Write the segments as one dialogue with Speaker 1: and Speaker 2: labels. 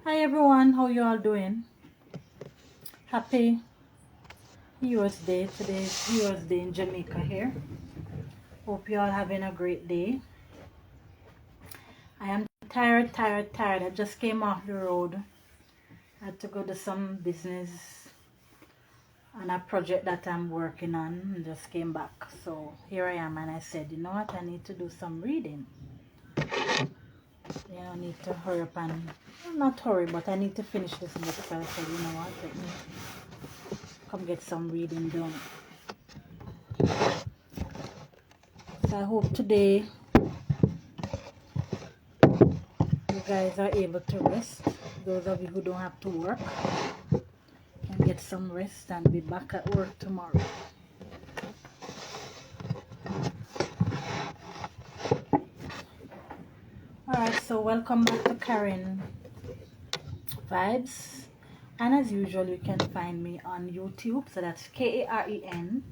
Speaker 1: Hi everyone, how you all doing? Happy Heroes Day. Today is Heroes Day in Jamaica here. Hope you all having a great day. I am tired. I just came off the road. I had to go to some business on a project that I'm working on and just came back. So here I am and I said, you know what, I need to do some reading. I need to hurry up and, well, not hurry, but I need to finish this book. So I said, you know what, let me come get some reading done. So I hope today you guys are able to rest. Those of you who don't have to work can get some rest and be back at work tomorrow. Alright, so welcome back to Karen Vibes. And as usual, you can find me on YouTube. So that's KAREN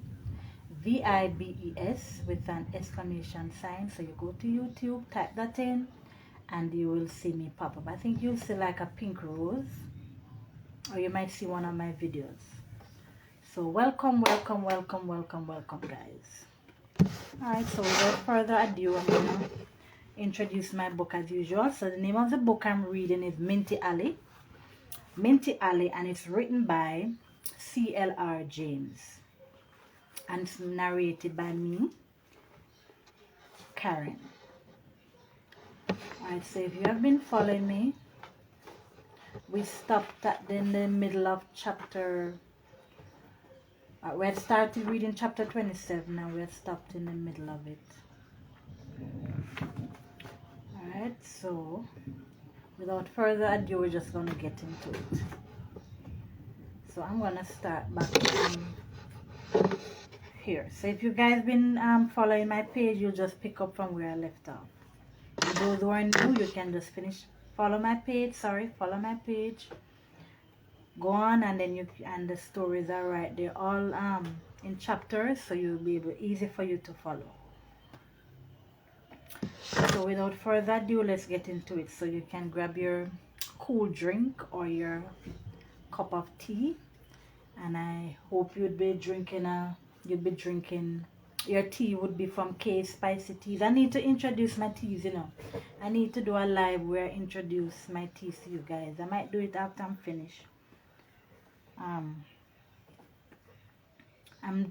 Speaker 1: VIBES with an exclamation sign. So you go to YouTube, type that in, and you will see me pop up. I think you'll see like a pink rose, or you might see one of my videos. So welcome guys. Alright, so without further ado, I'm gonna introduce my book as usual. So the name of the book I'm reading is Minty Alley, and it's written by C.L.R. James and it's narrated by me, Karen. Alright, so if you have been following me, we stopped in the middle of chapter. We had started reading chapter 27 and we had stopped in the middle of it. Alright, so without further ado, we're just gonna get into it. So I'm gonna start back here. So if you guys been following my page, you'll just pick up from where I left off. And those who are new, you can just follow my page. Go on, and then the stories are right there, all in chapters, so you'll be easy for you to follow. So without further ado, let's get into it. So you can grab your cool drink or your cup of tea, and I hope your tea would be from K Spicy Teas. I need to introduce my teas, I need to do a live where I introduce my teas to you guys. I might do it after I'm finished. I'm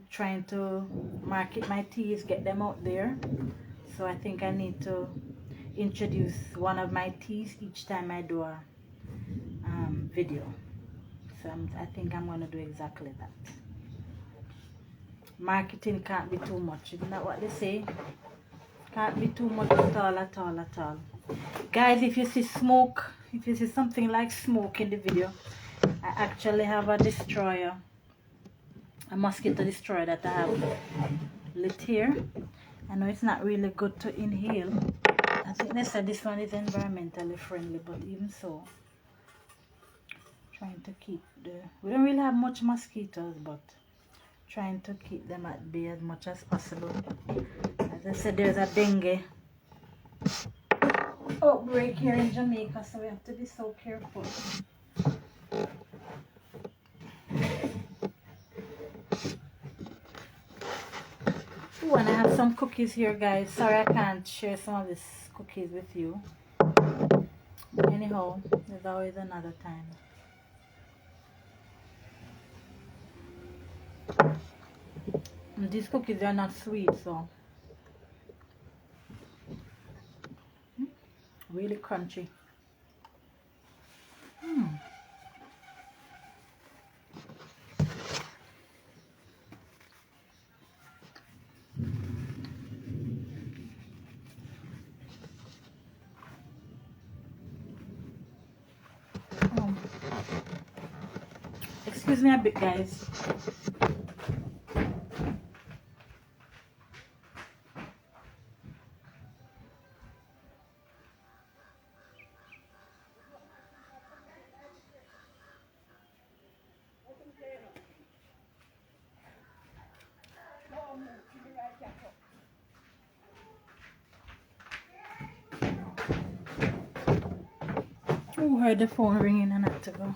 Speaker 1: trying to market my teas, get them out there. So I think I need to introduce one of my teas each time I do a video. So I think I'm going to do exactly that. Marketing can't be too much. Isn't that what they say? Can't be too much at all. Guys, if you see smoke, if you see something like smoke in the video, I actually have a mosquito destroyer that I have lit here. I know it's not really good to inhale. I think they said this one is environmentally friendly, but even so, trying to keep we don't really have much mosquitoes, but trying to keep them at bay as much as possible. As I said, there's a dengue outbreak here in Jamaica, so we have to be so careful. Ooh, and I have some cookies here, guys. Sorry I can't share some of these cookies with you. But anyhow, there's always another time. And these cookies are not sweet, so really crunchy. Excuse me a bit, guys. Who heard the phone ringing and had to go?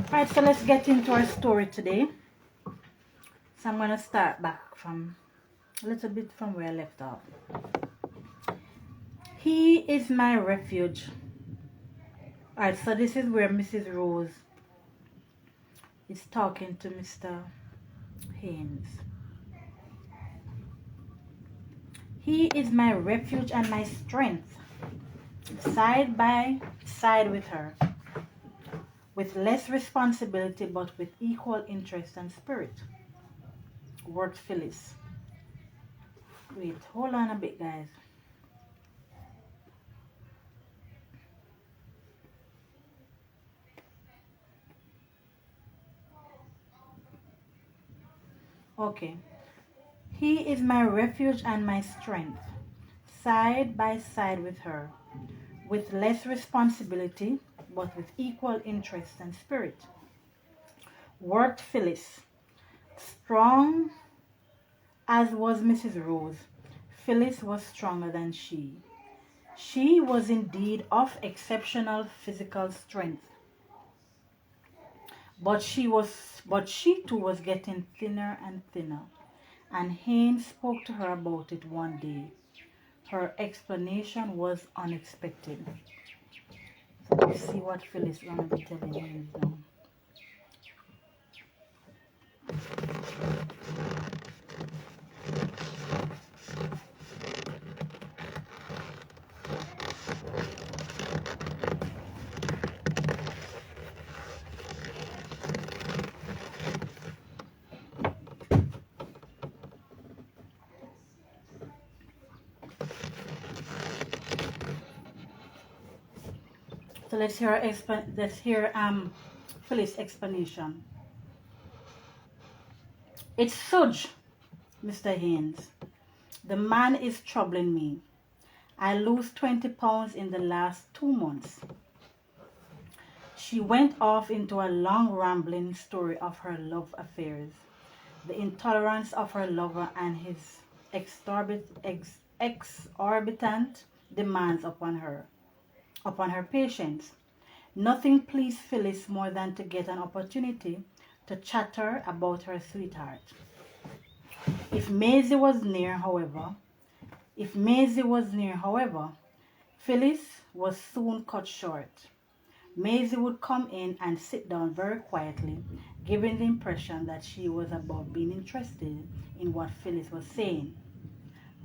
Speaker 1: Alright, so let's get into our story today. So I'm going to start back from a little bit from where I left off. He is my refuge. Alright, so this is where Mrs. Rose is talking to Mr. Haynes. He is my refuge and my strength, side by side with her, with less responsibility but with equal interest and spirit. Worked Phyllis. Wait, hold on a bit, guys. Okay. He is my refuge and my strength, side by side with her, with less responsibility, but with equal interest and spirit. Worked Phyllis. Strong as was Mrs. Rose, Phyllis was stronger than she. She was indeed of exceptional physical strength. But she too was getting thinner and thinner, and Haynes spoke to her about it one day. Her explanation was unexpected. So let's see what Phyllis is going to be telling Haynes now. So let's hear Phyllis' explanation. It's Sudge, Mr. Haynes. The man is troubling me. I lose 20 pounds in the last 2 months. She went off into a long rambling story of her love affairs, the intolerance of her lover and his exorbitant demands upon her patience. Nothing pleased Phyllis more than to get an opportunity to chatter about her sweetheart. If Maisie was near, however, Phyllis was soon cut short. Maisie would come in and sit down very quietly, giving the impression that she was about being interested in what Phyllis was saying.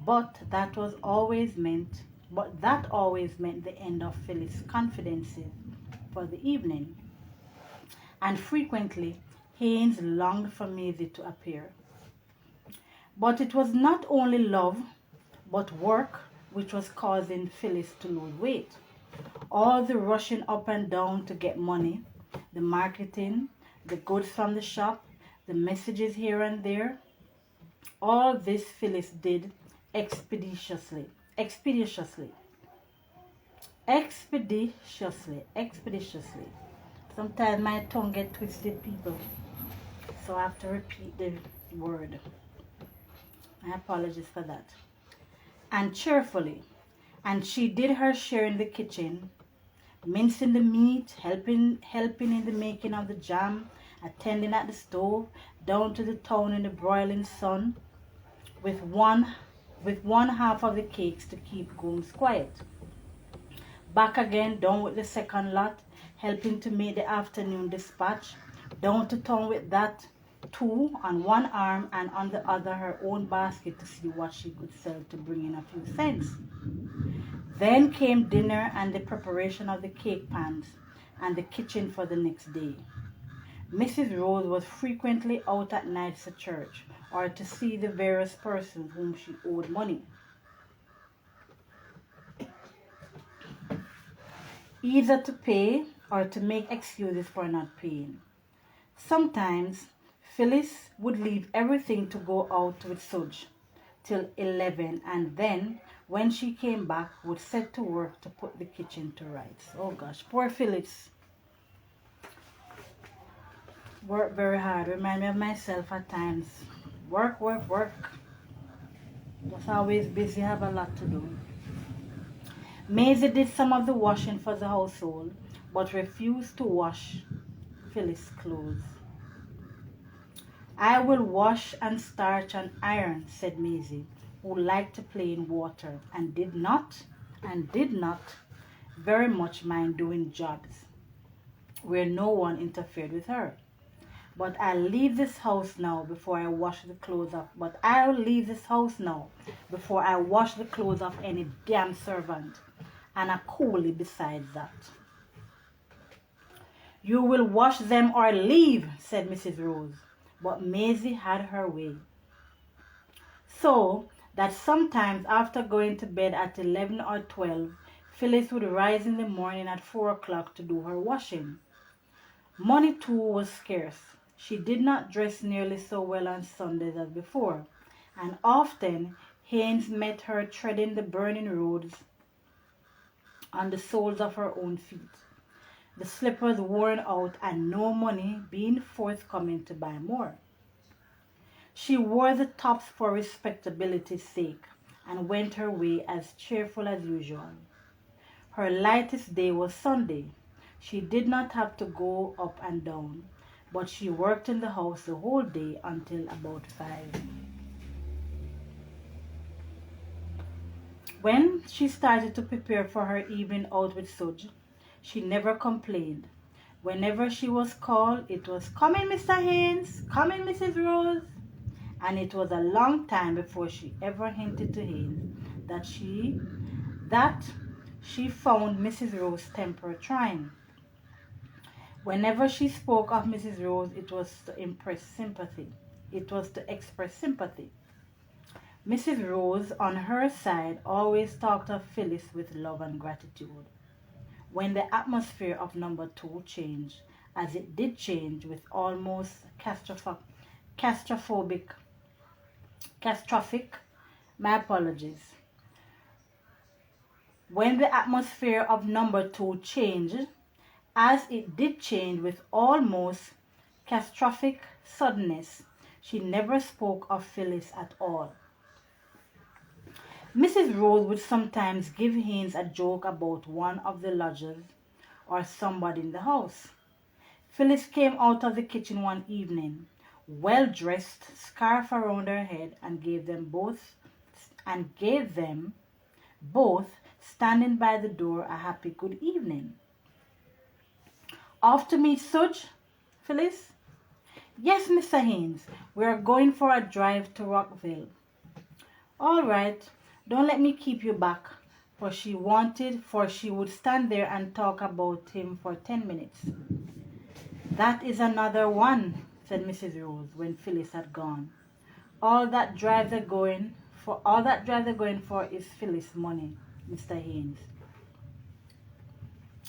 Speaker 1: But that always meant the end of Phyllis' confidences for the evening. And frequently, Haynes longed for Maisie to appear. But it was not only love, but work which was causing Phyllis to lose weight. All the rushing up and down to get money, the marketing, the goods from the shop, the messages here and there, all this Phyllis did expeditiously. Sometimes my tongue gets twisted, people, so I have to repeat the word. I apologize for that. And cheerfully. And she did her share in the kitchen, mincing the meat, helping in the making of the jam, attending at the stove, down to the town in the broiling sun, with one half of the cakes to keep Gomes quiet. Back again, down with the second lot, helping to make the afternoon dispatch, down to town with that too, on one arm, and on the other her own basket to see what she could sell to bring in a few cents. Then came dinner and the preparation of the cake pans and the kitchen for the next day. Mrs. Rose was frequently out at nights to church or to see the various persons whom she owed money, either to pay or to make excuses for not paying. Sometimes Phyllis would leave everything to go out with Sudge till 11, and then when she came back would set to work to put the kitchen to rights. Oh gosh, poor Phyllis. Work very hard. Remind me of myself at times. Work. Just always busy, have a lot to do. Maisie did some of the washing for the household, but refused to wash Phyllis' clothes. "I will wash and starch and iron," said Maisie, who liked to play in water and did not very much mind doing jobs where no one interfered with her. But I'll leave this house now before I wash the clothes of but I'll leave this house now before I wash the clothes of any damn servant, and a coolie besides that. "You will wash them or leave," said Mrs. Rose. But Maisie had her way. So that sometimes after going to bed at 11 or 12, Phyllis would rise in the morning at 4 o'clock to do her washing. Money too was scarce. She did not dress nearly so well on Sundays as before, and often Haynes met her treading the burning roads on the soles of her own feet, the slippers worn out and no money being forthcoming to buy more. She wore the tops for respectability's sake and went her way as cheerful as usual. Her lightest day was Sunday. She did not have to go up and down, but she worked in the house the whole day until about 5. When she started to prepare for her evening out with Sudge, she never complained. Whenever she was called, it was, "Come in, Mr. Haynes, come in, Mrs. Rose." And it was a long time before she ever hinted to Haynes that she found Mrs. Rose's temper trying. Whenever she spoke of Mrs. Rose, it was to express sympathy. Mrs. Rose, on her side, always talked of Phyllis with love and gratitude. When the atmosphere of number 2 changed, as it did change with almost catastrophic, my apologies. When the atmosphere of number 2 changed, as it did change with almost catastrophic suddenness, she never spoke of Phyllis at all. Mrs. Rose would sometimes give Haynes a joke about one of the lodgers or somebody in the house. Phyllis came out of the kitchen one evening, well dressed, scarf around her head, and gave them both standing by the door a happy good evening. "Off to meet Sudge, Phyllis?" "Yes, Mr. Haynes. We are going for a drive to Rockville." "All right. Don't let me keep you back," for she would stand there and talk about him for 10 minutes. "That is another one," said Mrs. Rose when Phyllis had gone. All that drive they're going for is Phyllis' money, Mr. Haynes."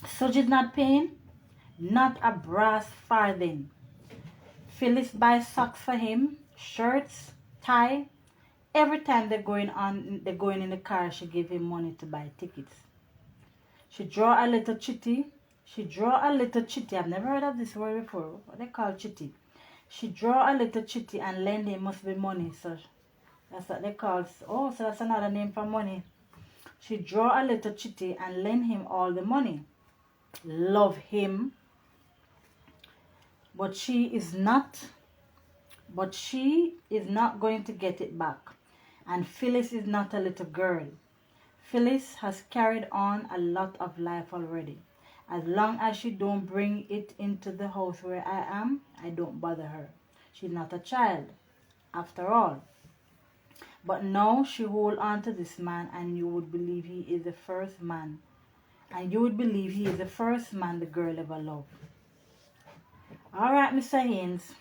Speaker 1: "Such is not paying?" "Not a brass farthing. Phyllis buys socks for him, shirts, tie. Every time they're going in the car, she give him money to buy tickets. She draw a little chitty. I've never heard of this word before. What they call chitty? She draw a little chitty and lend him, must be money. So that's what they call. Oh, so that's another name for money. She draw a little chitty and lend him all the money. Love him. But she is not going to get it back. And Phyllis is not a little girl. Phyllis has carried on a lot of life already. As long as she don't bring it into the house where I am, I don't bother her. She's not a child, after all. But now she hold on to this man, and you would believe he is the first man. The girl ever loved. All right, Mr. Haynes.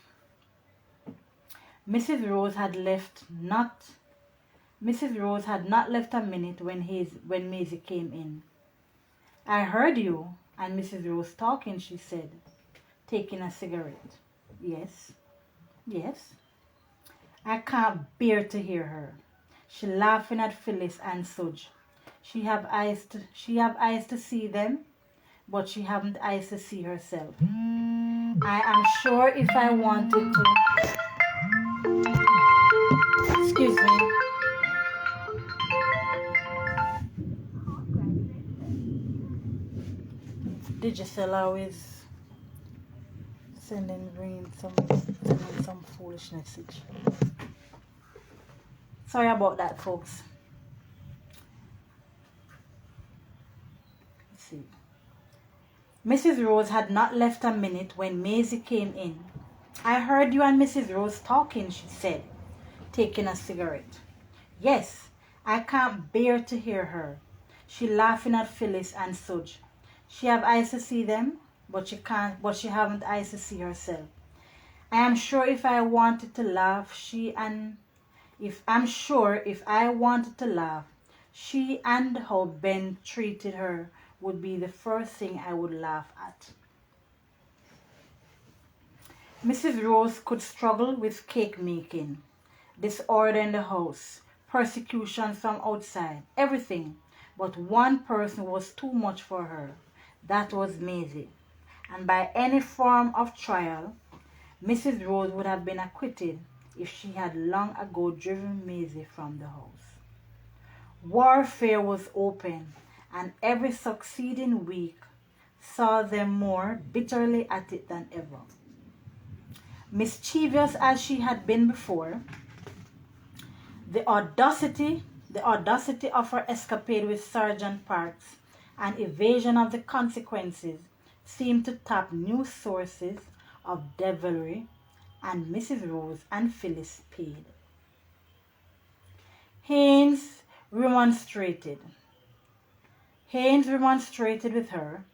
Speaker 1: Mrs. Rose had not left a minute when Maisie came in. "I heard you and Mrs. Rose talking," she said, taking a cigarette. Yes. I can't bear to hear her. She laughing at Phyllis and Sudge. She have eyes to see them, but she haven't eyes to see herself. I am sure if I wanted to... Excuse me. Did C.L.R is sending some foolish message. Sorry about that, folks. Let's see. Mrs. Rose had not left a minute when Maisie came in. I heard you and Mrs. Rose talking, she said, taking a cigarette. Yes, I can't bear to hear her. She laughing at Phyllis and Sudge. She have eyes to see them, but she haven't eyes to see herself. I am sure if I wanted to laugh, she and how Ben treated her would be the first thing I would laugh at. Mrs. Rose could struggle with cake making, disorder in the house, persecution from outside, everything. But one person was too much for her. That was Maisie. And by any form of trial, Mrs. Rose would have been acquitted if she had long ago driven Maisie from the house. Warfare was open, and every succeeding week saw them more bitterly at it than ever. Mischievous as she had been before, the audacity of her escapade with Sergeant Parks and evasion of the consequences seemed to tap new sources of devilry, and Mrs. Rose and Phyllis paid. Haynes remonstrated with her,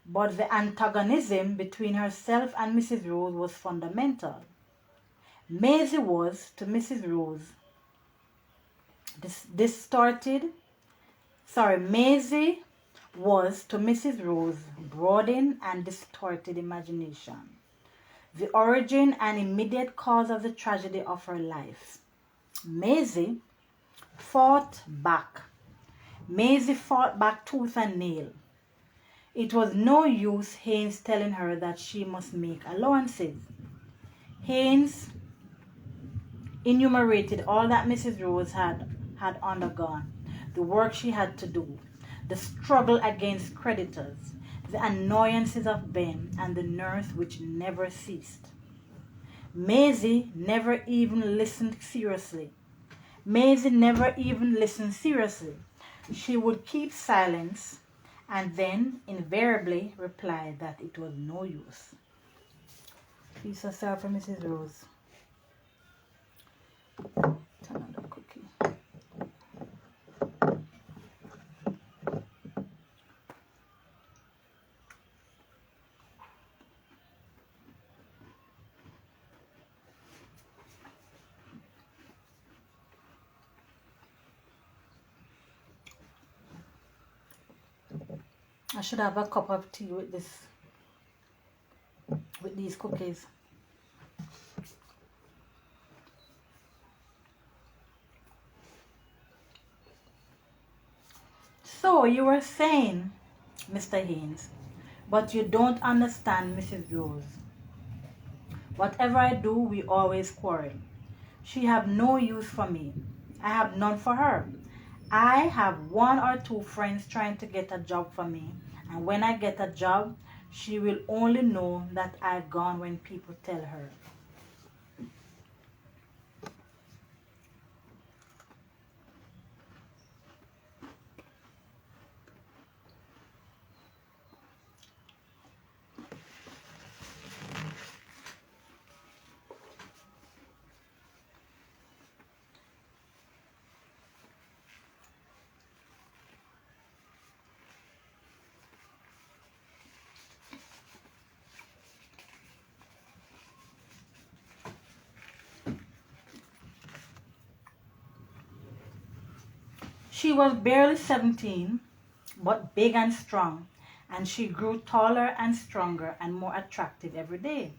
Speaker 1: but the antagonism between herself and Mrs. Rose was fundamental. Maisie was, to Mrs. Rose, Maisie was to Mrs. Rose broadened and distorted imagination, the origin and immediate cause of the tragedy of her life. Maisie fought back tooth and nail. It was no use Haynes telling her that she must make allowances. Haynes enumerated all that Mrs. Rose had undergone, the work she had to do, the struggle against creditors, the annoyances of Ben, and the nurse which never ceased. Maisie never even listened seriously. She would keep silence and then invariably reply that it was no use. Piece of sour for Mrs. Rose. Another cookie. I should have a cup of tea with these cookies. So you were saying, Mr. Haynes, but you don't understand Mrs. Rose. Whatever I do, we always quarrel. She have no use for me. I have none for her. I have one or two friends trying to get a job for me, and when I get a job, she will only know that I've gone when people tell her. She was barely 17, but big and strong, and she grew taller and stronger and more attractive every day.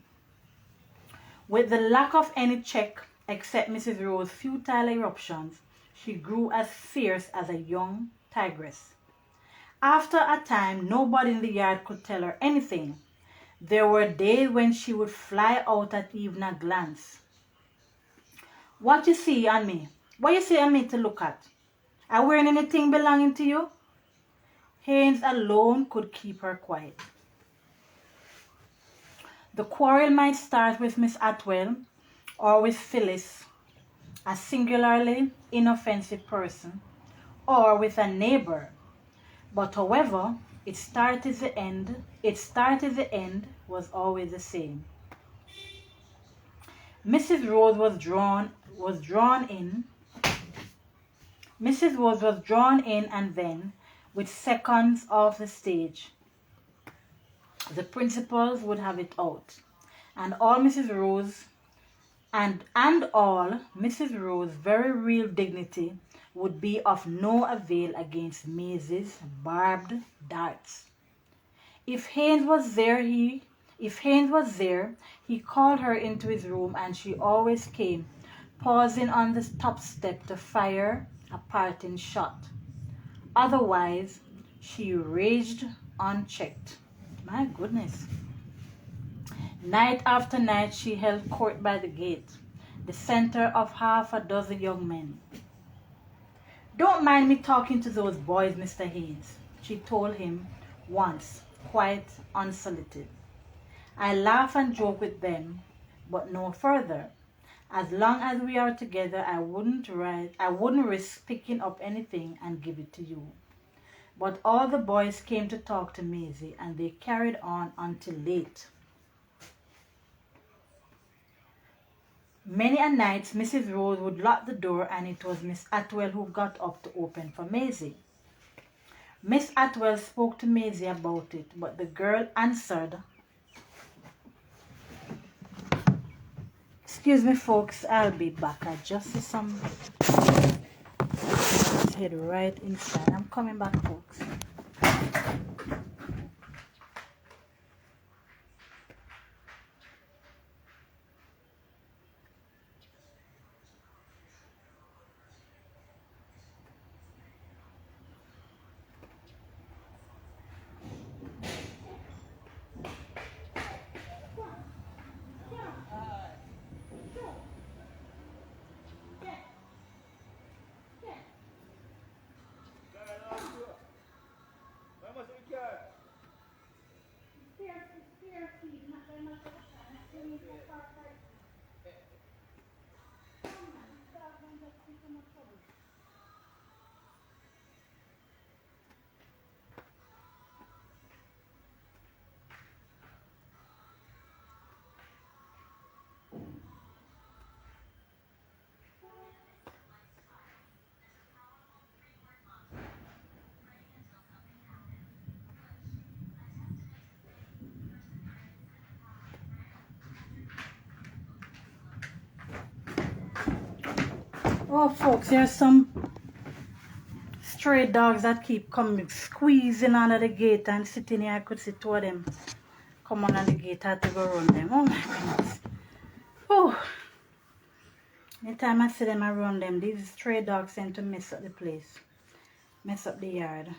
Speaker 1: With the lack of any check except Mrs. Rose's futile eruptions, she grew as fierce as a young tigress. After a time, nobody in the yard could tell her anything. There were days when she would fly out at even a glance. What you see on me? What you see on me to look at? Are wearing anything belonging to you? Haynes alone could keep her quiet. The quarrel might start with Miss Atwell or with Phyllis, a singularly inoffensive person, or with a neighbor. But however it started, the end was always the same. Mrs. Rose was drawn in. Mrs. Rose was drawn in, and then, with seconds off the stage, the principals would have it out, and all Mrs. Rose all Mrs. Rose's very real dignity would be of no avail against Maisie's barbed darts. If Haynes was there, he called her into his room, and she always came, pausing on the top step to fire a parting shot. Otherwise, she raged unchecked. My goodness. Night after night, she held court by the gate, the center of half a dozen young men. "Don't mind me talking to those boys, Mr. Haynes," she told him once, quite unsolicited. "I laugh and joke with them, but no further. As long as we are together, I wouldn't risk picking up anything and give it to you." But all the boys came to talk to Maisie, and they carried on until late. Many a night Mrs. Rose would lock the door, and it was Miss Atwell who got up to open for Maisie. Miss Atwell spoke to Maisie about it, but the girl answered. Excuse me, folks, I'll be back. I just see some. Let's head right inside. I'm coming back, folks. Oh, folks, there's some stray dogs that keep coming, squeezing under the gate and sitting here. I could see two of them come on the gate. I had to go run them. Oh, my goodness. Oh. Anytime I see them, I run them. These stray dogs tend to mess up the place, mess up the yard.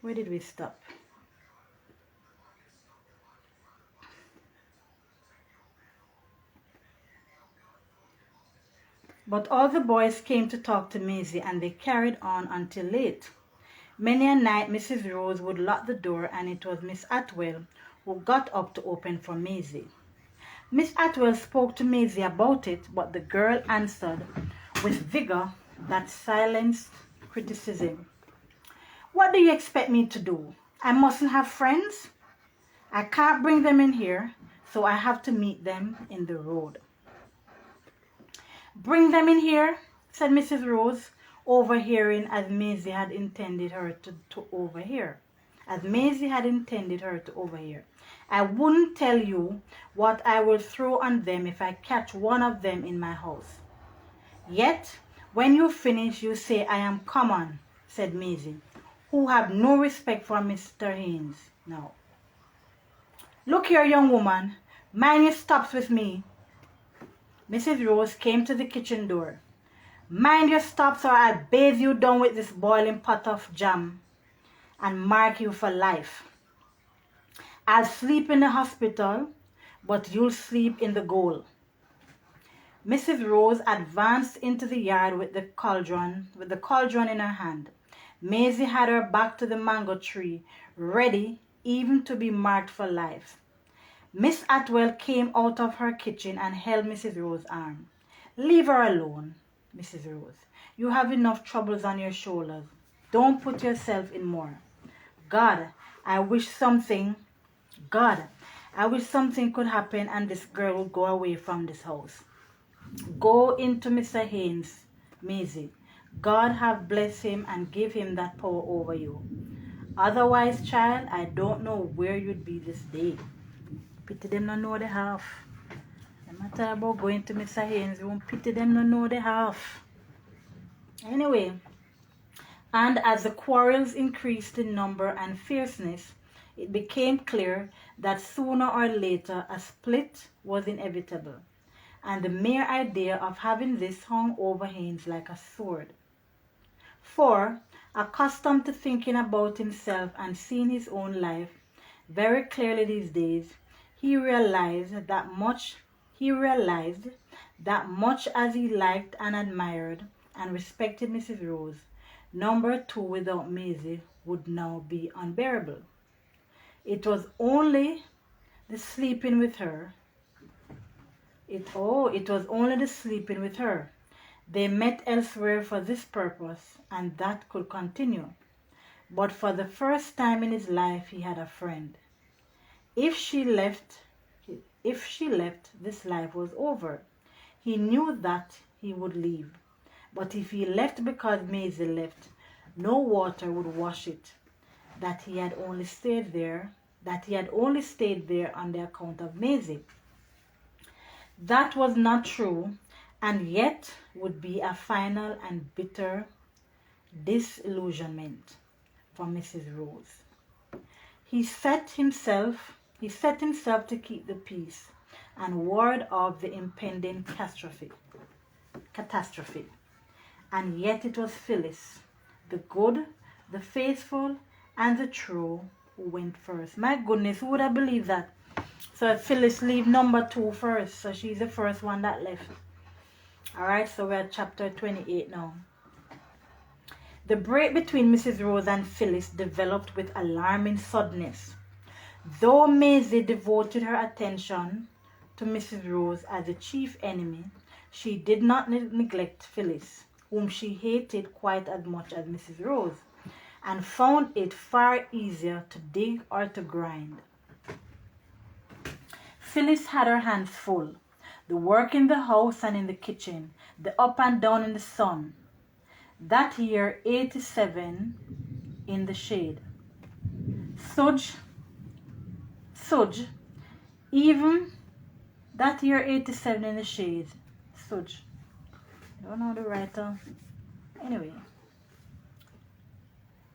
Speaker 1: Where did we stop? But all the boys came to talk to Maisie, and they carried on until late. Many a night Mrs. Rose would lock the door, and it was Miss Atwell who got up to open for Maisie. Miss Atwell spoke to Maisie about it, but the girl answered with vigor that silenced criticism. "What do you expect me to do? I mustn't have friends? I can't bring them in here, so I have to meet them in the road." "Bring them in here," said Mrs. Rose, overhearing as Maisie had intended her to overhear. "I wouldn't tell you what I will throw on them if I catch one of them in my house." "Yet, when you finish, you say I am common," said Maisie, who had no respect for Mr. Haynes now. "Look here, young woman, mind your stops with me." Mrs. Rose came to the kitchen door. "Mind your stops, or I'll bathe you down with this boiling pot of jam and mark you for life. I'll sleep in the hospital, but you'll sleep in the gaol." Mrs. Rose advanced into the yard with the cauldron in her hand. Maisie had her back to the mango tree, ready even to be marked for life. Miss Atwell came out of her kitchen and held Mrs. Rose's arm. "Leave her alone, Mrs. Rose. You have enough troubles on your shoulders. Don't put yourself in more. God, I wish something, God, I wish something could happen and this girl would go away from this house. Go into Mr. Haynes, Maisie. God have blessed him and give him that power over you. Otherwise, child, I don't know where you'd be this day." Pity them no know the half. No matter about going to Mr. Haynes' room, pity them no know the half. Anyway, and as the quarrels increased in number and fierceness, it became clear that sooner or later a split was inevitable, and the mere idea of having this hung over Haynes like a sword. For, accustomed to thinking about himself and seeing his own life very clearly these days, he realized that much as he liked and admired and respected Mrs. Rose, number 2 without Maisie would now be unbearable. It was only the sleeping with her. It was only the sleeping with her. They met elsewhere for this purpose, and that could continue. But for the first time in his life, he had a friend. If she left, this life was over. He knew that he would leave. But if he left because Maisie left, no water would wash it. That he had only stayed there on the account of Maisie. That was not true, and yet would be a final and bitter disillusionment for Mrs. Rose. He set himself to keep the peace and ward off the impending catastrophe. And yet it was Phyllis, the good, the faithful, and the true, who went first. My goodness, who would have believed that? So Phyllis leave number 2 first. So she's the first one that left. Alright, so we're at chapter 28 now. The break between Mrs. Rose and Phyllis developed with alarming suddenness. Though Maisie devoted her attention to Mrs. Rose as the chief enemy, she did not neglect Phyllis, whom she hated quite as much as Mrs. Rose, and found it far easier to dig or to grind. Phyllis had her hands full. The work in the house and in the kitchen, the up and down in the sun. That year 87 in the shade. Sudge, even that year 87 in the shade. Sudge. I don't know the writer. Anyway.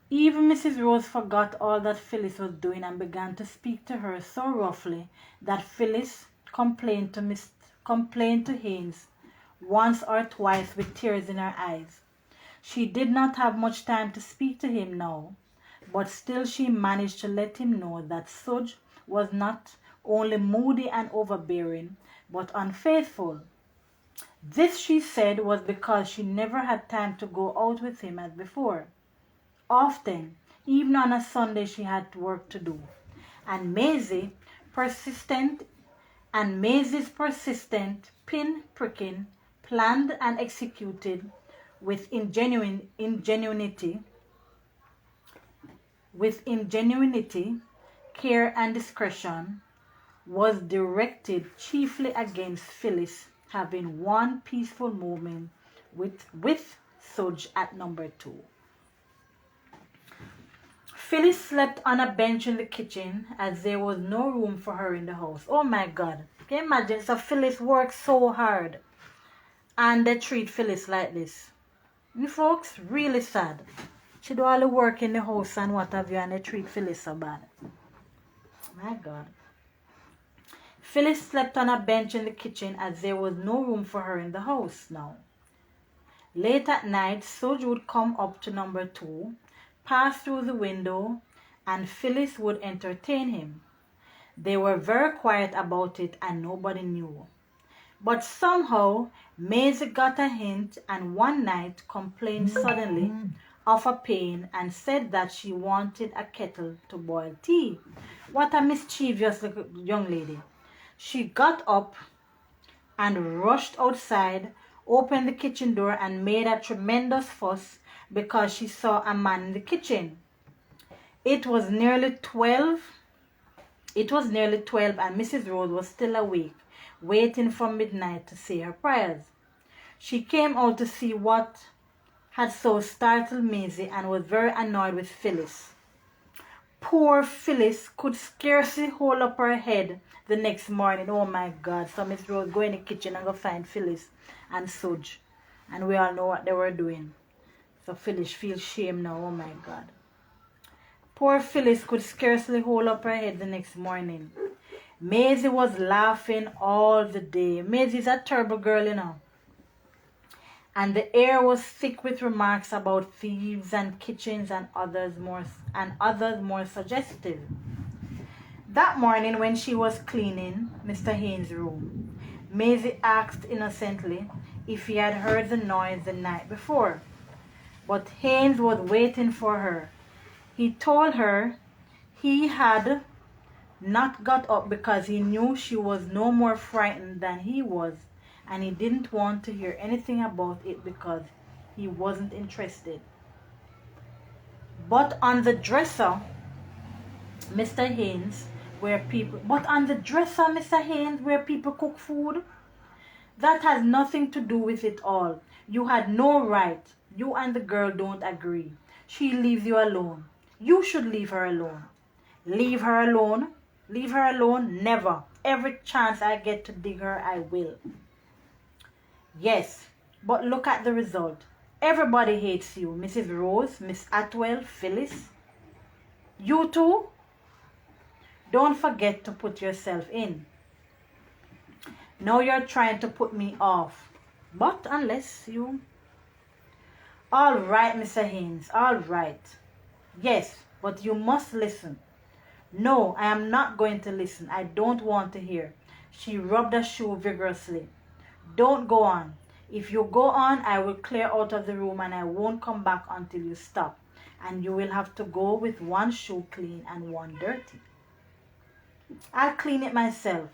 Speaker 1: Even Mrs. Rose forgot all that Phyllis was doing and began to speak to her so roughly that Phyllis complained to Haynes once or twice with tears in her eyes. She did not have much time to speak to him now, but still she managed to let him know that Sudge was not only moody and overbearing, but unfaithful. This, she said, was because she never had time to go out with him as before. Often, even on a Sunday, she had work to do. And Maisie's persistent, pin-pricking, planned and executed with ingenuity, care and discretion, was directed chiefly against Phyllis having one peaceful moment with Sudge at number 2. Phyllis slept on a bench in the kitchen as there was no room for her in the house. Oh my God. Can you imagine? So Phyllis worked so hard and they treat Phyllis like this. You folks, really sad. She do all the work in the house and what have you, and they treat Phyllis so bad. My God. Phyllis slept on a bench in the kitchen as there was no room for her in the house now. Late at night, Sudge would come up to number 2, pass through the window, and Phyllis would entertain him. They were very quiet about it and nobody knew. But somehow, Maisie got a hint and one night complained suddenly of a pain and said that she wanted a kettle to boil tea. What a mischievous young lady. She got up and rushed outside, opened the kitchen door, and made a tremendous fuss because she saw a man in the kitchen. It was nearly 12. It was nearly 12 and Mrs. Rose was still awake, waiting for midnight to say her prayers. She came out to see what had so startled Maisie and was very annoyed with Phyllis. Poor Phyllis could scarcely hold up her head the next morning. Oh my God. So Miss Rose go in the kitchen and go find Phyllis and Sudge. And we all know what they were doing. So Phyllis feels shame now. Oh my God. Poor Phyllis could scarcely hold up her head the next morning. Maisie was laughing all the day. Maisie's a terrible girl, you know. And the air was thick with remarks about thieves and kitchens and others more suggestive. That morning when she was cleaning Mr. Haynes' room, Maisie asked innocently if he had heard the noise the night before. But Haynes was waiting for her. He told her he had not got up because he knew she was no more frightened than he was, and he didn't want to hear anything about it because he wasn't interested. But on the dresser, Mr. Haynes, where people cook food, that has nothing to do with it all. You had no right. You and the girl don't agree. She leaves you alone. You should leave her alone. Leave her alone? Leave her alone? Never. Every chance I get to dig her, I will. Yes, but look at the result. Everybody hates you. Mrs. Rose, Miss Atwell, Phyllis. You too? Don't forget to put yourself in. Now you're trying to put me off. But unless you... All right, Mr. Haynes, all right. Yes, but you must listen. No, I am not going to listen. I don't want to hear. She rubbed her shoe vigorously. Don't go on. If you go on, I will clear out of the room and I won't come back until you stop. And you will have to go with one shoe clean and one dirty. I'll clean it myself.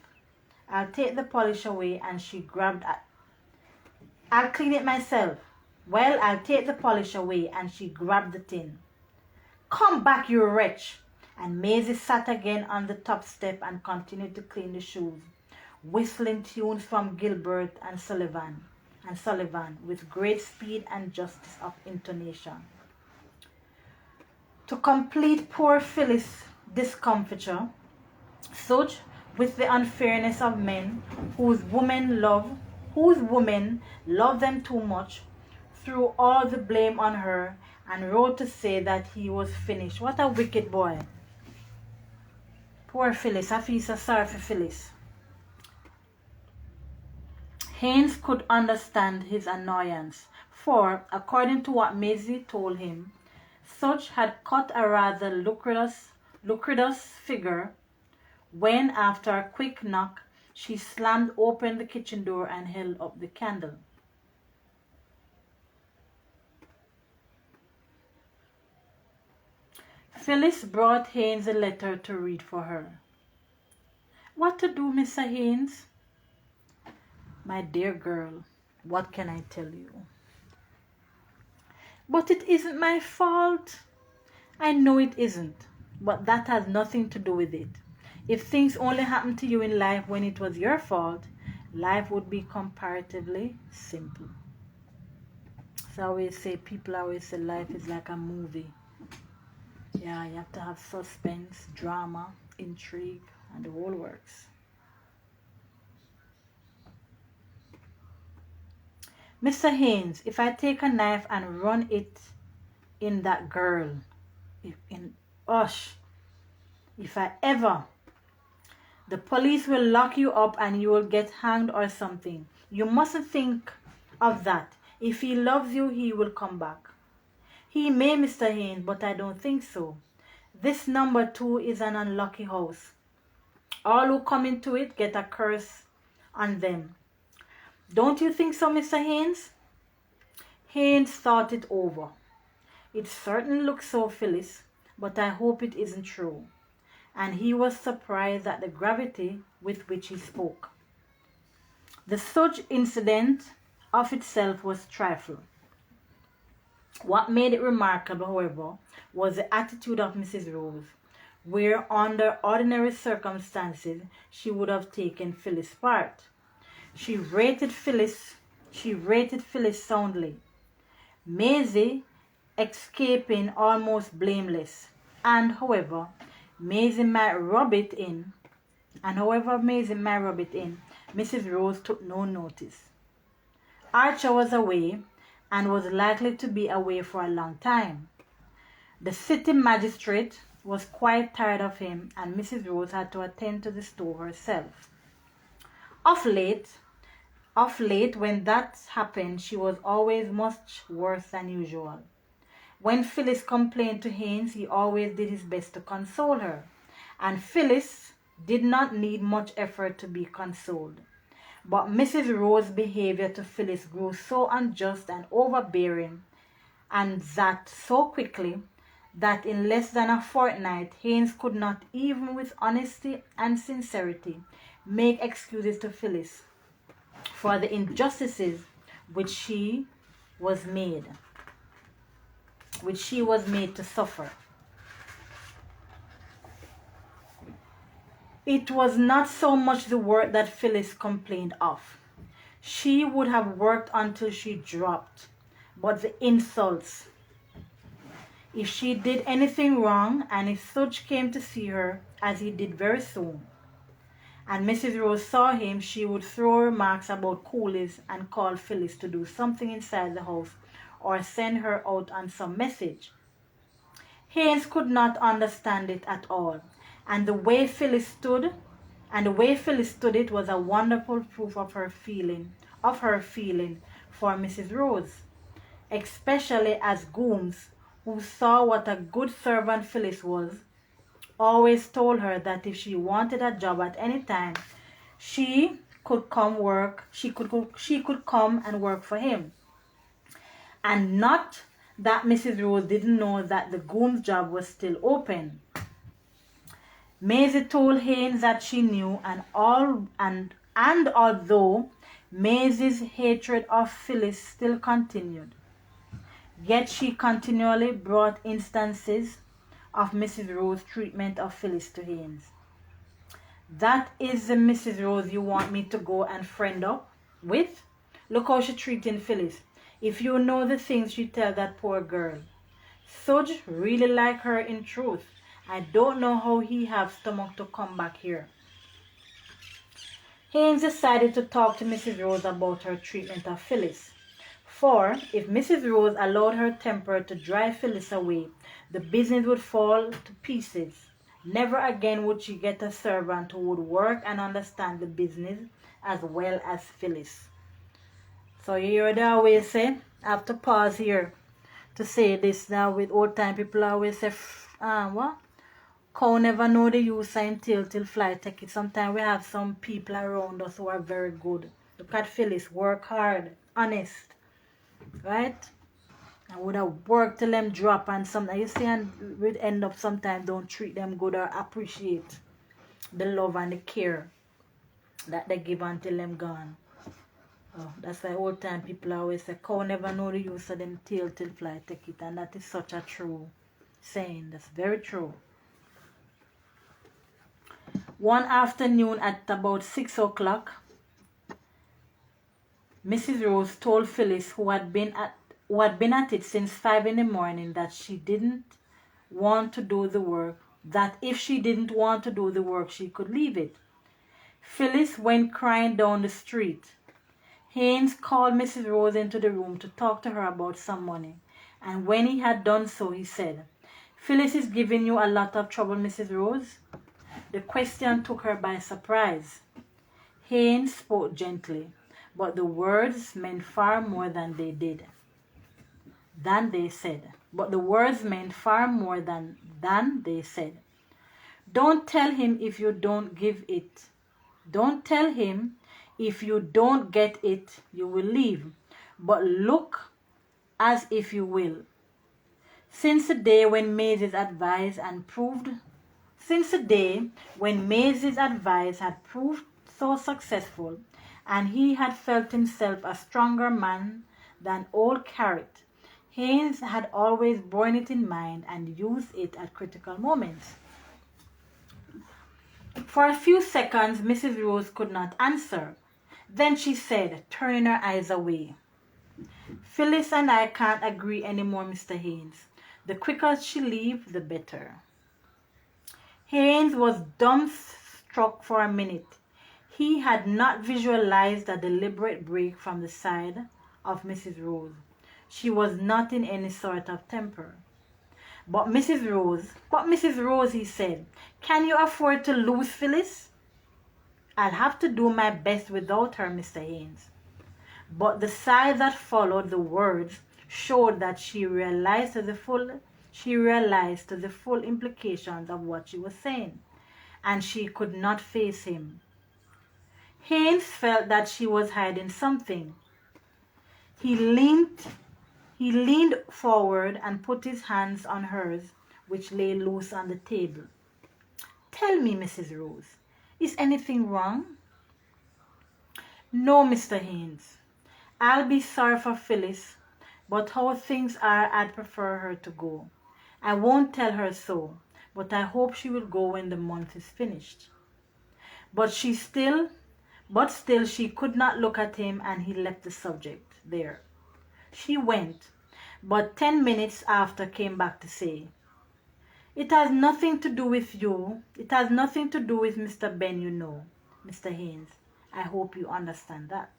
Speaker 1: I'll take the polish away and she grabbed at... I'll clean it myself. Well, I'll take the polish away and she grabbed the tin. Come back, you wretch. And Maisie sat again on the top step and continued to clean the shoes, whistling tunes from Gilbert and Sullivan with great speed and justice of intonation. To complete poor Phyllis' discomfiture, Sudge, with the unfairness of men whose women love them too much, threw all the blame on her and wrote to say that he was finished. What a wicked boy. Poor Phyllis. I feel so sorry for Phyllis. Haynes could understand his annoyance, for, according to what Maisie told him, Sudge had cut a rather lucrative figure when, after a quick knock, she slammed open the kitchen door and held up the candle. Phyllis brought Haynes a letter to read for her. What to do, Mr. Haynes? My dear girl, what can I tell you? But it isn't my fault. I know it isn't, but that has nothing to do with it. If things only happened to you in life when it was your fault, life would be comparatively simple. So people always say life is like a movie. Yeah, you have to have suspense, drama, intrigue, and the whole works. Mr. Haynes, if I take a knife and run it in that girl, the police will lock you up and you will get hanged or something. You mustn't think of that. If he loves you, he will come back. He may, Mr. Haynes, but I don't think so. This number 2 is an unlucky house. All who come into it get a curse on them. Don't you think so, Mr. Haynes? Haynes thought it over. It certainly looks so, Phyllis, but I hope it isn't true. And he was surprised at the gravity with which he spoke. The such incident of itself was trifle. What made it remarkable, however, was the attitude of Mrs. Rose, where under ordinary circumstances she would have taken Phyllis' part. She rated Phyllis soundly, Maisie escaping almost blameless. And however Maisie might rub it in, Mrs. Rose took no notice. Archer was away and was likely to be away for a long time. The city magistrate was quite tired of him, and Mrs. Rose had to attend to the store herself. Of late, when that happened, she was always much worse than usual. When Phyllis complained to Haynes, he always did his best to console her, and Phyllis did not need much effort to be consoled. But Mrs. Rose's behavior to Phyllis grew so unjust and overbearing, and that so quickly, that in less than a fortnight Haynes could not, even with honesty and sincerity, make excuses to Phyllis for the injustices which she was made to suffer. It was not so much the work that Phyllis complained of. She would have worked until she dropped, but the insults. If she did anything wrong, and if Such came to see her, as he did very soon, and Mrs. Rose saw him, she would throw remarks about coolies and call Phyllis to do something inside the house or send her out on some message. Haynes could not understand it at all, and the way Phyllis stood it was a wonderful proof of her feeling for Mrs. Rose, especially as Gooms, who saw what a good servant Phyllis was, always told her that if she wanted a job at any time, she could come and work for him. And not that Mrs. Rose didn't know that the Gooms job was still open. Maisie told Haynes that she knew, and although Maisie's hatred of Phyllis still continued, yet she continually brought instances of Mrs. Rose's treatment of Phyllis to Haynes. That is the Mrs. Rose you want me to go and friend up with? Look how she treating Phyllis. If you know the things she tell that poor girl. Sudge really like her in truth. I don't know how he have stomach to come back here. Haynes decided to talk to Mrs. Rose about her treatment of Phyllis. For if Mrs. Rose allowed her temper to drive Phyllis away, the business would fall to pieces. Never again would she get a servant who would work and understand the business as well as Phyllis. So you hear they always say, I have to pause here to say this now. With old time people always say, what? Cow never know the use and tail till fly take it. Sometimes we have some people around us who are very good. Look at Phyllis, work hard, honest, right? I would have worked till them drop, and something you see, and we'd end up sometimes don't treat them good or appreciate the love and the care that they give until them gone. Oh, that's why old time people always say, cow never know the use of them tail till fly take it. And that is such a true saying. That's very true. One afternoon at about 6 o'clock, Mrs. Rose told Phyllis, who had been at it since 5 in the morning, that she didn't want to do the work, that if she didn't want to do the work, she could leave it. Phyllis went crying down the street. Haynes called Mrs. Rose into the room to talk to her about some money, and when he had done so, he said, Phyllis is giving you a lot of trouble, Mrs. Rose? The question took her by surprise. Haynes spoke gently, but the words meant far more than they said. Don't tell him if you don't give it. Don't tell him if you don't get it, you will leave. But look as if you will. Since the day when Maisie's advice and proved Since the day when Maisie's advice had proved so successful, and he had felt himself a stronger man than old Carrot, Haynes had always borne it in mind and used it at critical moments. For a few seconds, Mrs. Rose could not answer. Then she said, turning her eyes away, Phyllis and I can't agree anymore, Mr. Haynes. The quicker she leaves, the better. Haynes was dumbstruck for a minute. He had not visualized a deliberate break from the side of Mrs. Rose. She was not in any sort of temper. But Mrs. Rose, he said, can you afford to lose Phyllis? I'll have to do my best without her, Mr. Haynes. But the sigh that followed the words showed that she realized to the full implications of what she was saying, and she could not face him. Haynes felt that she was hiding something. He leaned forward and put his hands on hers, which lay loose on the table. Tell me, Mrs. Rose, is anything wrong? No, Mr. Haynes. I'll be sorry for Phyllis, but how things are, I'd prefer her to go. I won't tell her so, but I hope she will go when the month is finished. But still she could not look at him, and he left the subject there. She went, but 10 minutes after came back to say, it has nothing to do with you. It has nothing to do with Mr. Ben, you know, Mr. Haynes. I hope you understand that.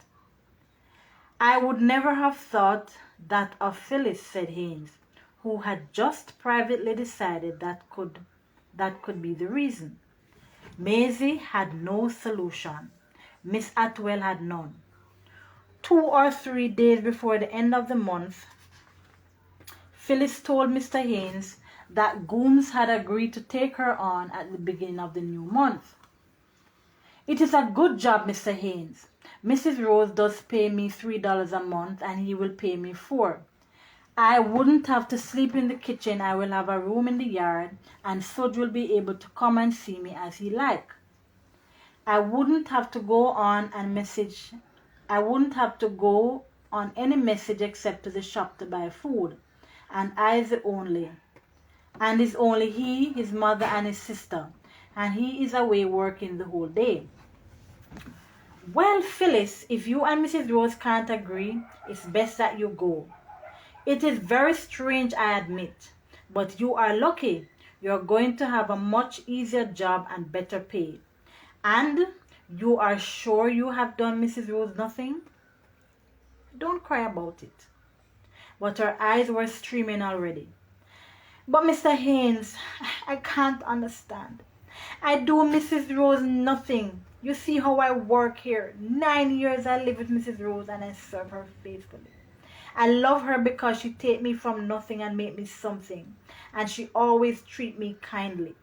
Speaker 1: I would never have thought that of Phyllis, said Haynes, who had just privately decided that could be the reason. Maisie had no solution. Miss Atwell had none. 2 or 3 days before the end of the month, Phyllis told Mr. Haynes that Gooms had agreed to take her on at the beginning of the new month. It is a good job, Mr. Haynes. Mrs. Rose does pay me $3 a month, and he will pay me $4. I wouldn't have to sleep in the kitchen. I will have a room in the yard, and Sudge will be able to come and see me as he like. I wouldn't have to go on any message except to the shop to buy food, and it's only he, his mother, and his sister, and he is away working the whole day. Well, Phyllis, if you and Mrs. Rose can't agree, it's best that you go. It is very strange, I admit, but you are lucky. You're going to have a much easier job and better pay. And you are sure you have done Mrs. Rose nothing? Don't cry about it. But her eyes were streaming already. But Mr. Haynes, I can't understand. I do Mrs. Rose nothing. You see how I work here. 9 years I live with Mrs. Rose, and I serve her faithfully. I love her because she take me from nothing and make me something, and she always treat me kindly.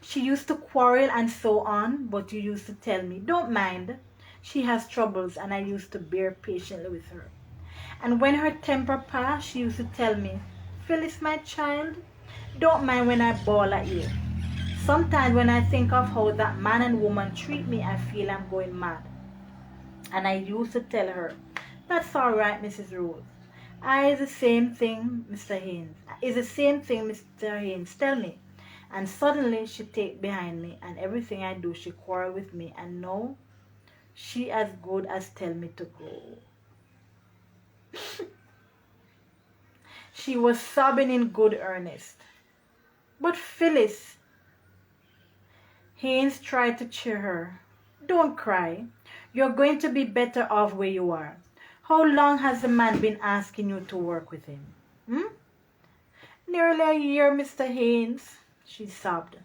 Speaker 1: She used to quarrel and so on, but you used to tell me, don't mind. She has troubles, and I used to bear patiently with her. And when her temper passed, she used to tell me, Phyllis, my child, don't mind when I bawl at you. Sometimes when I think of how that man and woman treat me, I feel I'm going mad. And I used to tell her, that's all right, Mrs. Rose. Is the same thing, Mr. Haynes, tell me. And suddenly she take behind me, and everything I do she quarrel with me, and now she as good as tell me to go. She was sobbing in good earnest. But Phyllis, Haynes tried to cheer her. Don't cry. You're going to be better off where you are. How long has the man been asking you to work with him? Nearly a year, Mr. Haynes, she sobbed.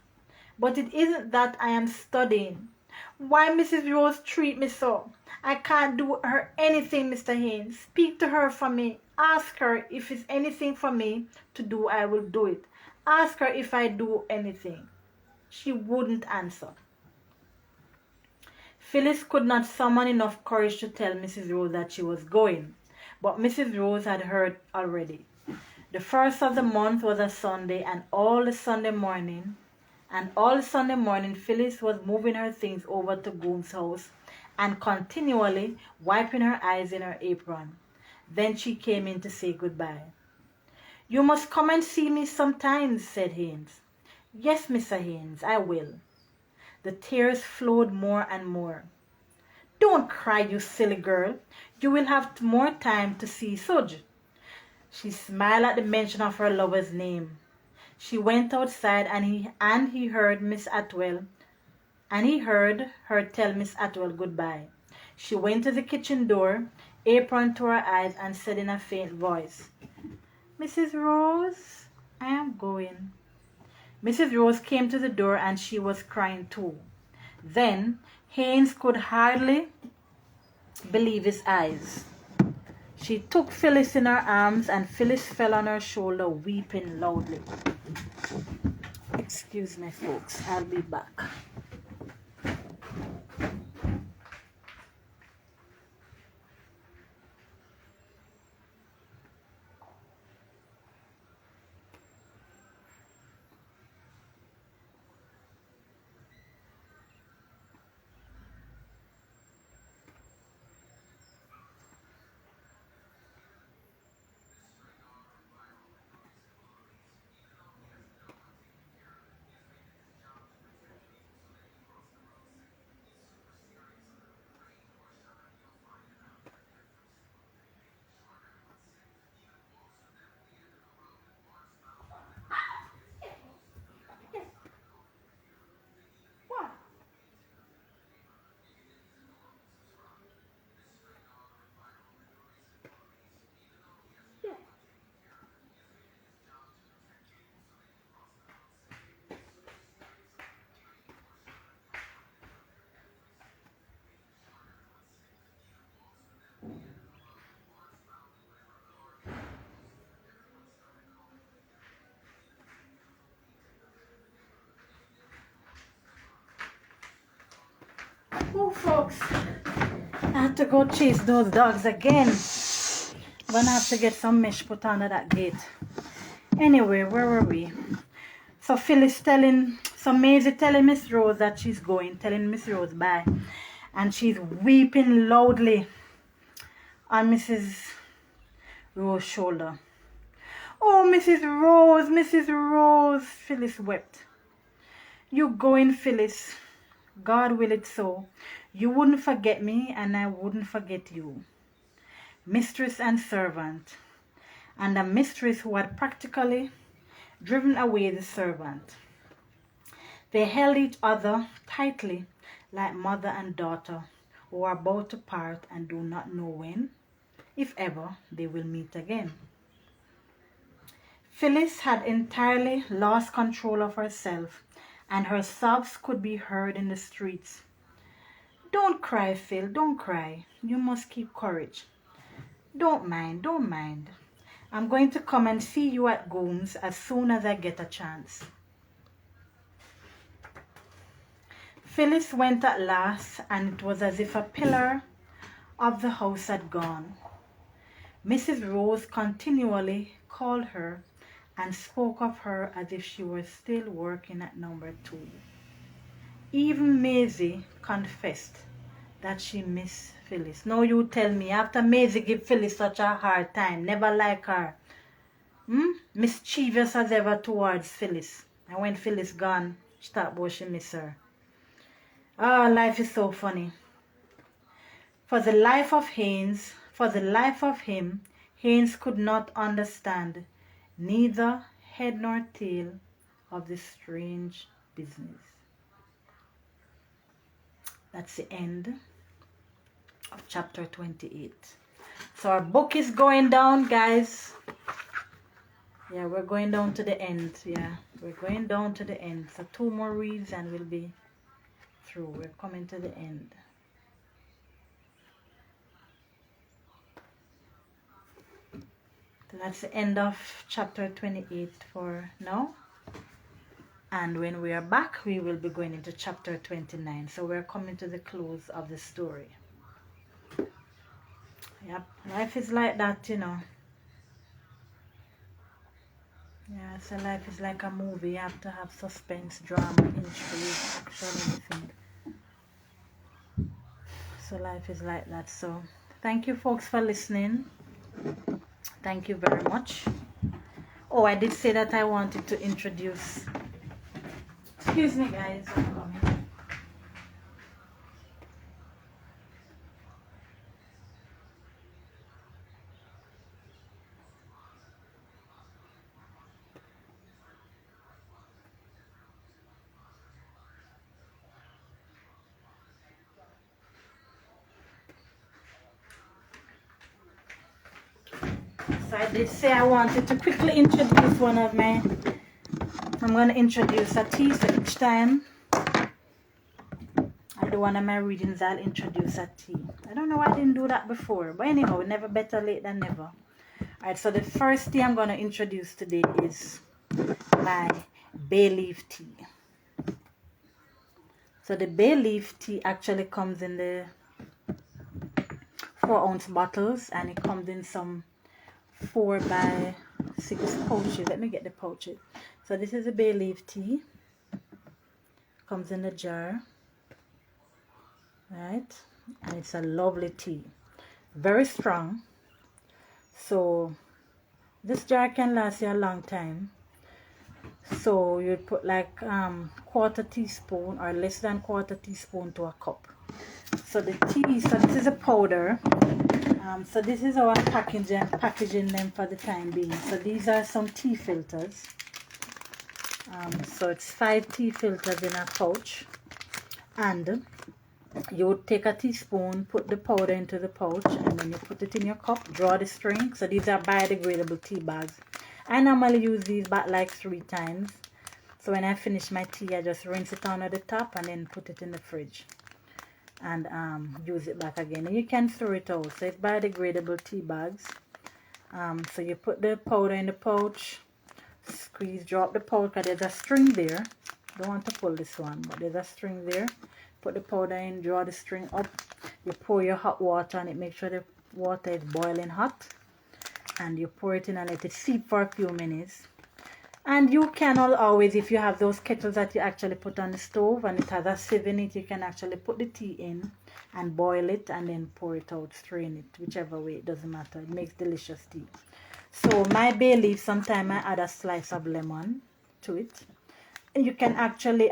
Speaker 1: But it isn't that I am studying. Why Mrs. Rose treat me so? I can't do her anything, Mr. Haynes. Speak to her for me. Ask her if it's anything for me to do, I will do it. Ask her if I do anything. She wouldn't answer. Phyllis could not summon enough courage to tell Mrs. Rose that she was going, but Mrs. Rose had heard already. The first of the month was a Sunday, and all Sunday morning, Phyllis was moving her things over to Goon's house and continually wiping her eyes in her apron. Then she came in to say goodbye. "You must come and see me sometimes," said Haynes. "Yes, Mr. Haynes, I will." The tears flowed more and more. "Don't cry, you silly girl. You will have more time to see Sudge." She smiled at the mention of her lover's name. She went outside, and he heard her tell Miss Atwell goodbye. She went to the kitchen door, apron to her eyes, and said in a faint voice, "Mrs. Rose, I am going." Mrs. Rose came to the door, and she was crying too. Then Haynes could hardly believe his eyes. She took Phyllis in her arms, and Phyllis fell on her shoulder, weeping loudly. Excuse me, folks. I'll be back. Oh, folks, I have to go chase those dogs again. I'm gonna have to get some mesh put under that gate. Anyway, where were we? So Maisie telling Miss Rose that she's going, telling Miss Rose bye. And she's weeping loudly on Mrs. Rose's shoulder. "Oh, Mrs. Rose," Phyllis wept. "You going, Phyllis. God will it so. You wouldn't forget me, and I wouldn't forget you." Mistress and servant. And a mistress who had practically driven away the servant. They held each other tightly like mother and daughter who are about to part and do not know when, if ever, they will meet again. Phyllis had entirely lost control of herself, and her sobs could be heard in the streets. "Don't cry, Phil, don't cry. You must keep courage. Don't mind. I'm going to come and see you at Goon's as soon as I get a chance." Phyllis went at last, and it was as if a pillar of the house had gone. Mrs. Rose continually called her and spoke of her as if she were still working at number 2. Even Maisie confessed that she missed Phyllis. Now you tell me, after Maisie give Phyllis such a hard time, never like her, mischievous as ever towards Phyllis, and when Phyllis gone, she thought about she miss her. Ah, life is so funny. For the life of him, Haynes could not understand neither head nor tail of this strange business. That's the end of chapter 28. So our book is going down, guys. Yeah, we're going down to the end. Yeah, we're going down to the end. So 2 more reads and we'll be through. We're coming to the end. So that's the end of chapter 28 for now. And when we are back, we will be going into chapter 29. So we're coming to the close of the story. Yep, life is like that, you know. Yeah, so life is like a movie. You have to have suspense, drama, intrigue, action, everything. So life is like that. So thank you folks for listening. Thank you very much. Oh, I did say that I wanted to introduce. Excuse me, guys. I'm coming. So I did say I wanted to quickly introduce one of my. I'm going to introduce a tea. So each time I do one of my readings, I'll introduce a tea. I don't know why I didn't do that before. But anyhow, never better late than never. Alright, so the first tea I'm going to introduce today is my bay leaf tea. So the bay leaf tea actually comes in the 4-ounce bottles, and it comes in some 4x6 pouches. Let me get the pouches. So this is a bay leaf tea. Comes in a jar, right? And it's a lovely tea, very strong. So this jar can last you a long time. So you'd put like quarter teaspoon or less than quarter teaspoon to a cup. So the tea, so this is a powder. So this is our packaging them for the time being. So these are some tea filters. So it's 5 tea filters in a pouch, and you would take a teaspoon, put the powder into the pouch, and then you put it in your cup, draw the string. So these are biodegradable tea bags. I normally use these back like 3 times. So when I finish my tea, I just rinse it on at the top and then put it in the fridge and use it back again. And you can throw it out. So it's biodegradable tea bags. So you put the powder in the pouch, squeeze, drop the pouch, because there's a string there. Don't want to pull this one, but there's a string there. Put the powder in, draw the string up. You pour your hot water on it. Make sure the water is boiling hot, and you pour it in and let it steep for a few minutes. And you can always, if you have those kettles that you actually put on the stove and it has a sieve in it, you can actually put the tea in and boil it and then pour it out, strain it, whichever way, it doesn't matter. It makes delicious tea. So my bay leaf, sometimes I add a slice of lemon to it. And you can actually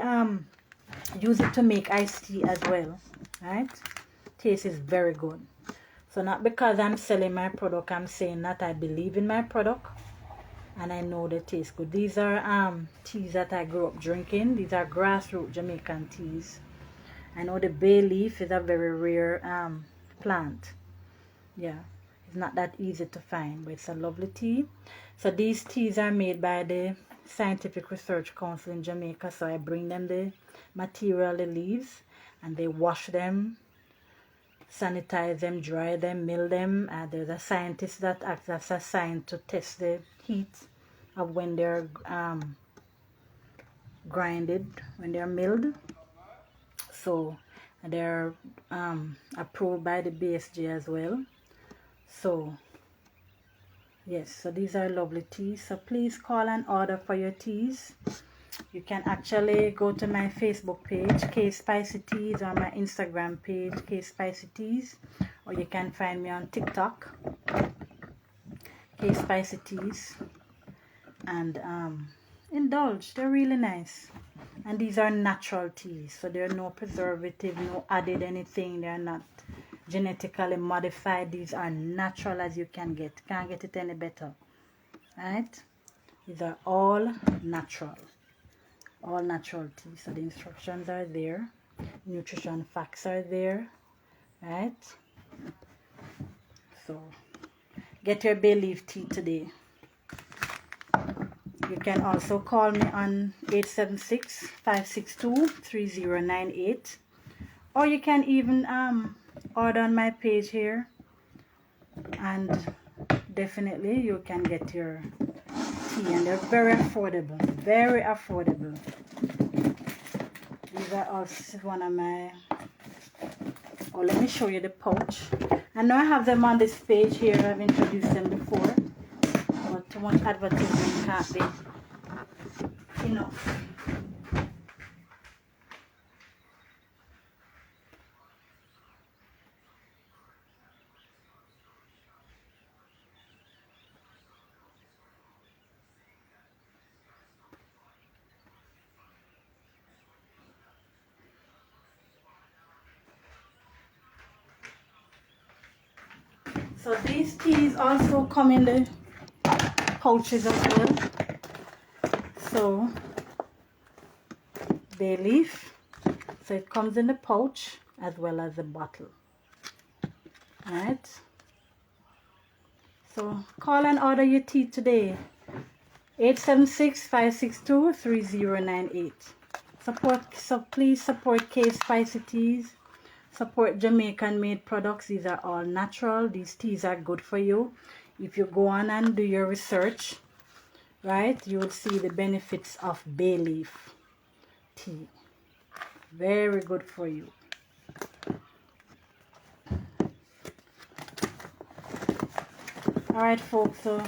Speaker 1: use it to make iced tea as well, right? Taste is very good. So not because I'm selling my product, I'm saying that I believe in my product and I know they taste good. These are teas that I grew up drinking. These are grassroots Jamaican teas. I know the bay leaf is a very rare plant. Yeah, it's not that easy to find, but it's a lovely tea. So these teas are made by the Scientific Research Council in Jamaica. So I bring them the material, the leaves, and they wash them, sanitize them, dry them, mill them. There's a scientist that acts as assigned to test the heat of when they're grinded, when they're milled. So they're approved by the BSG as well. So yes, so these are lovely teas. So please call and order for your teas. You can actually go to my Facebook page, K Spicy Teas, or my Instagram page, K Spicy Teas, or you can find me on TikTok, K Spicy Teas, and indulge. They're really nice, and these are natural teas, so there are no preservative, no added anything. They're not genetically modified. These are natural as you can get. Can't get it any better, right? These are all natural. All natural tea. So the instructions are there, nutrition facts are there, right? So get your bay leaf tea today. You can also call me on 876-562-3098, or you can even order on my page here, and definitely you can get your tea, and they're very affordable, very affordable. These are also one of my, oh, let me show you the pouch. I know I have them on this page here. I've introduced them before, but much advertisement can't be enough. So these teas also come in the pouches as well. So bay leaf, so it comes in the pouch as well as the bottle. Alright, so call and order your tea today. 876-562-3098. Please support K Spicy Teas. Support Jamaican made products. These are all natural. These teas are good for you. If you go on and do your research, right, you will see the benefits of bay leaf tea. Very good for you. Alright folks, so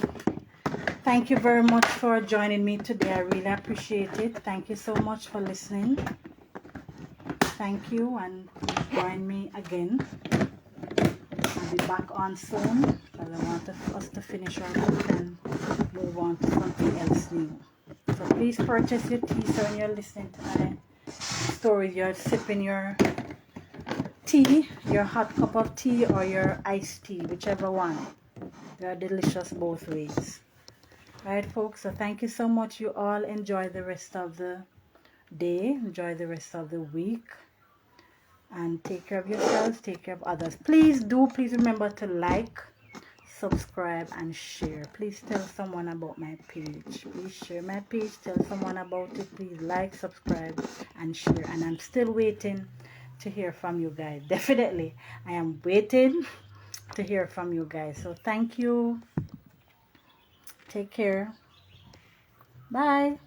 Speaker 1: thank you very much for joining me today. I really appreciate it. Thank you so much for listening. Thank you, and join me again. I'll be back on soon because I want us to finish our book and move on to something else new. So please purchase your tea. So when you're listening to my stories, you're sipping your tea, your hot cup of tea or your iced tea, whichever one. They are delicious both ways. Alright folks, so thank you so much. You all enjoy the rest of the day, enjoy the rest of the week, and take care of yourselves, take care of others. Please remember to like, subscribe, and share. Please tell someone about my page. Please share my page, tell someone about it. Please like, subscribe, and share. And I'm still waiting to hear from you guys. Definitely I am waiting to hear from you guys. So thank you, take care, bye.